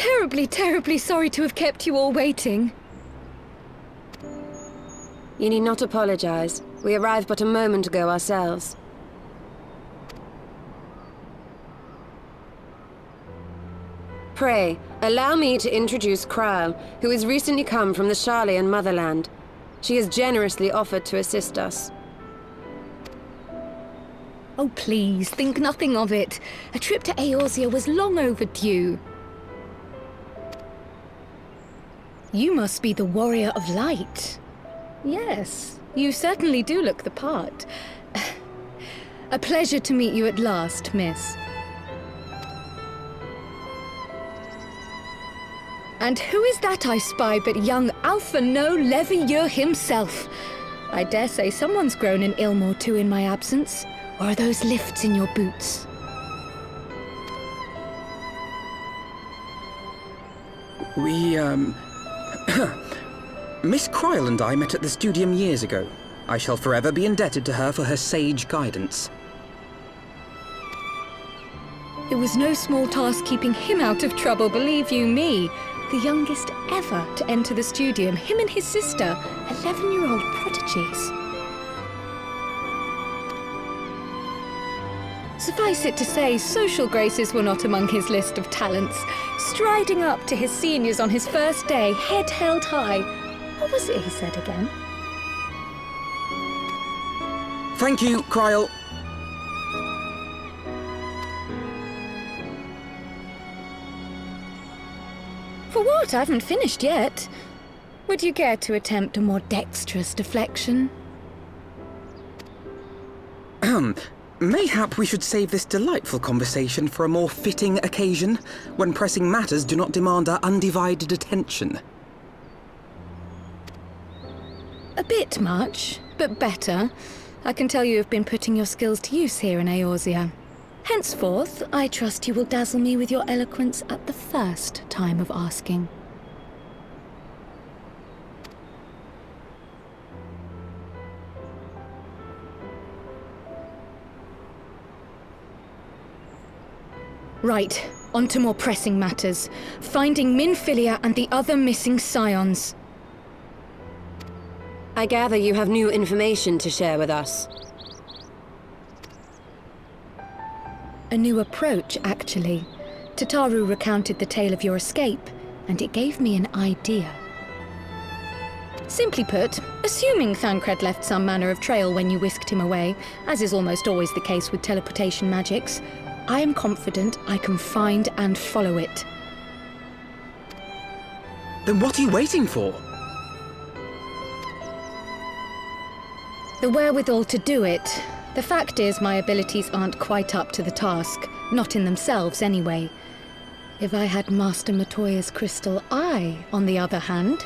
terribly, terribly sorry to have kept you all waiting. You need not apologize. We arrived but a moment ago ourselves. Pray, allow me to introduce Kryle, who has recently come from the Sharlayan motherland. She has generously offered to assist us. Oh, please, think nothing of it. A trip to Eorzea was long overdue. You must be the Warrior of Light. Yes, you certainly do look the part. A pleasure to meet you at last, miss. And who is that I spy but young Alpha No Levieux himself? I dare say someone's grown an ilm or two in my absence. Or are those lifts in your boots? Miss Kryle and I met at the Studium years ago. I shall forever be indebted to her for her sage guidance. It was no small task keeping him out of trouble, believe you me. The youngest ever to enter the Studium, him and his sister, 11-year-old prodigies. Suffice it to say, social graces were not among his list of talents. Striding up to his seniors on his first day, head held high. What was it he said again? Thank you, Kryle. For what? I haven't finished yet. Would you care to attempt a more dexterous deflection? Mayhap we should save this delightful conversation for a more fitting occasion, when pressing matters do not demand our undivided attention. A bit much, but better. I can tell you have been putting your skills to use here in Eorzea. Henceforth, I trust you will dazzle me with your eloquence at the first time of asking. Right, on to more pressing matters. Finding Minfilia and the other missing scions. I gather you have new information to share with us. A new approach, actually. Tataru recounted the tale of your escape, and it gave me an idea. Simply put, assuming Thancred left some manner of trail when you whisked him away, as is almost always the case with teleportation magics, I am confident I can find and follow it. Then what are you waiting for? The wherewithal to do it. The fact is, my abilities aren't quite up to the task. Not in themselves, anyway. If I had Master Matoya's crystal eye, on the other hand...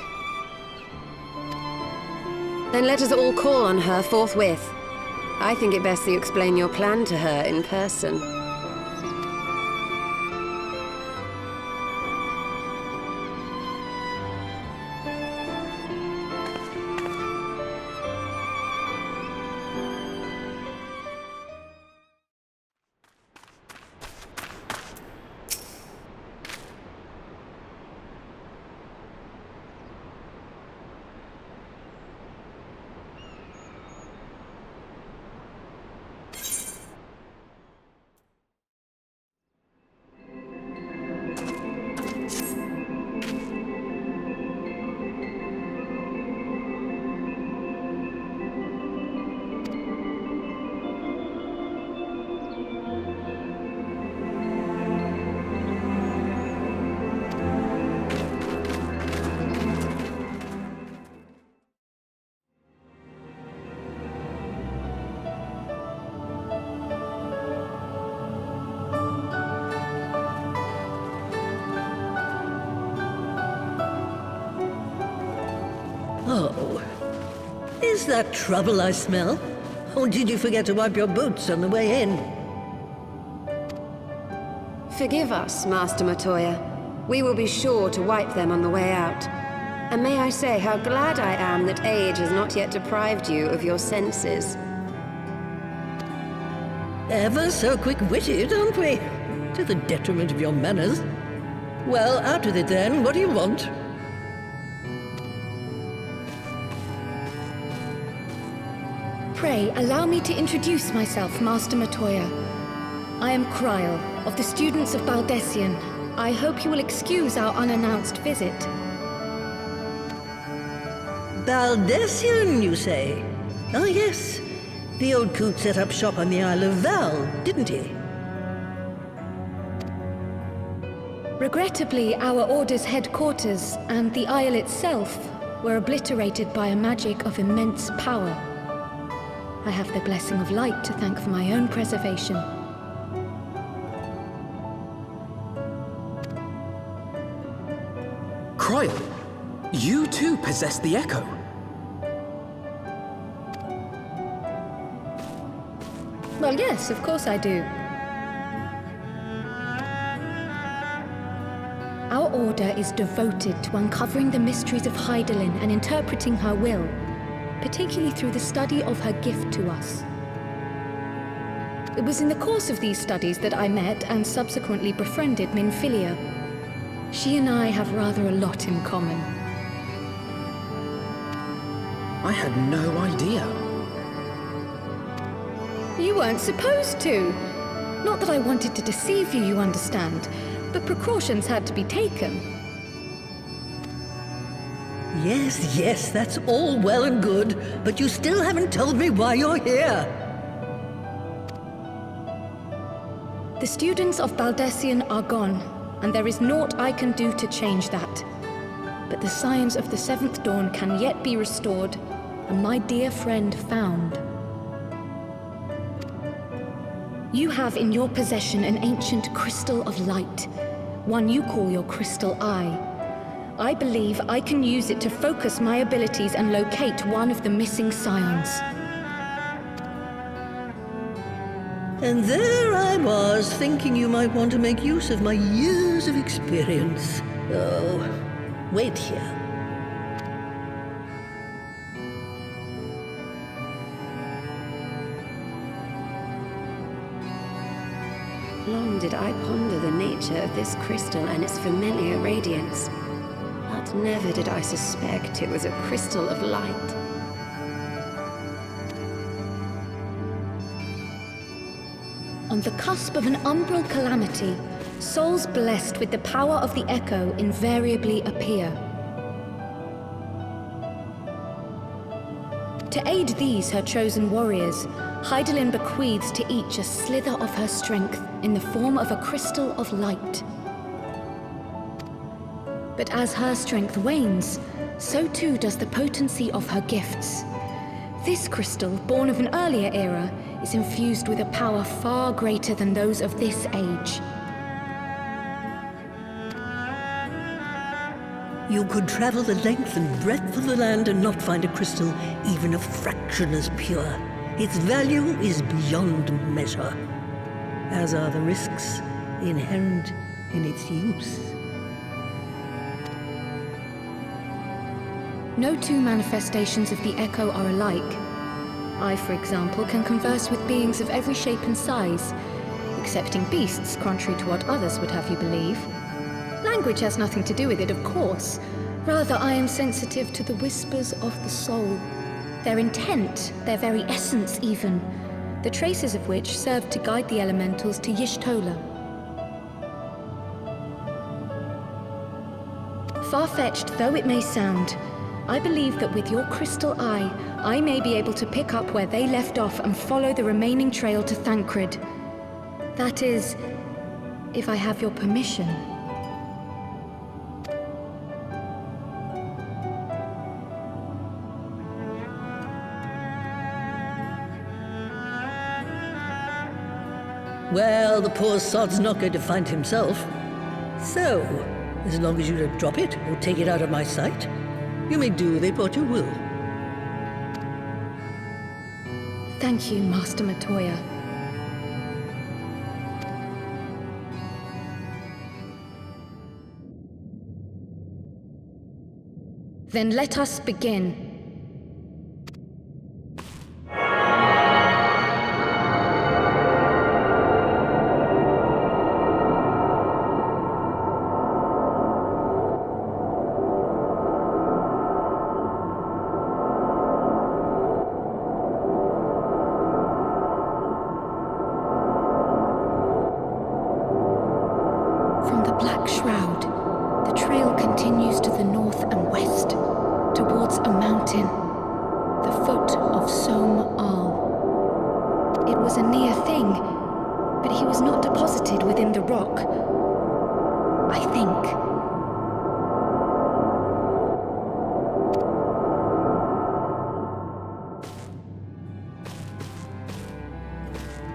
Then let us all call on her forthwith. I think it best that you explain your plan to her in person. Oh. Is that trouble I smell? Or did you forget to wipe your boots on the way in? Forgive us, Master Matoya. We will be sure to wipe them on the way out. And may I say how glad I am that age has not yet deprived you of your senses. Ever so quick-witted, aren't we? To the detriment of your manners. Well, out with it then. What do you want? Pray, allow me to introduce myself, Master Matoya. I am Kryl, of the students of Baldessian. I hope you will excuse our unannounced visit. Baldessian, you say? Ah, yes. The old coot set up shop on the Isle of Val, didn't he? Regrettably, our Order's headquarters and the Isle itself were obliterated by a magic of immense power. I have the blessing of light to thank for my own preservation. Kryl, you too possess the Echo. Well, yes, of course I do. Our Order is devoted to uncovering the mysteries of Hydaelyn and interpreting her will, particularly through the study of her gift to us. It was in the course of these studies that I met and subsequently befriended Minfilia. She and I have rather a lot in common. I had no idea. You weren't supposed to. Not that I wanted to deceive you, you understand, but precautions had to be taken. Yes, that's all well and good, but you still haven't told me why you're here. The students of Baldessian are gone, and there is naught I can do to change that. But the signs of the Seventh Dawn can yet be restored, and my dear friend found. You have in your possession an ancient crystal of light, one you call your crystal eye. I believe I can use it to focus my abilities and locate one of the missing scions. And there I was, thinking you might want to make use of my years of experience. Oh, wait here. Long did I ponder the nature of this crystal and its familiar radiance, but never did I suspect it was a crystal of light. On the cusp of an umbral calamity, souls blessed with the power of the Echo invariably appear. To aid these, her chosen warriors, Hydaelyn bequeaths to each a slither of her strength in the form of a crystal of light. But as her strength wanes, so too does the potency of her gifts. This crystal, born of an earlier era, is infused with a power far greater than those of this age. You could travel the length and breadth of the land and not find a crystal even a fraction as pure. Its value is beyond measure, as are the risks inherent in its use. No two manifestations of the Echo are alike. I, for example, can converse with beings of every shape and size, excepting beasts, contrary to what others would have you believe. Language has nothing to do with it, of course. Rather, I am sensitive to the whispers of the soul. Their intent, their very essence even, the traces of which served to guide the elementals to Y'shtola. Far-fetched though it may sound, I believe that with your crystal eye, I may be able to pick up where they left off and follow the remaining trail to Thancred. That is, if I have your permission. Well, the poor sod's not going to find himself. So, as long as you don't drop it or take it out of my sight, you may do with it what you will. Thank you, Master Matoya. Then let us begin. mountain, the foot of Som Al. It was a near thing, but he was not deposited within the rock. I think.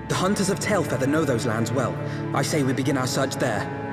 The hunters of Tailfeather know those lands well. I say we begin our search there.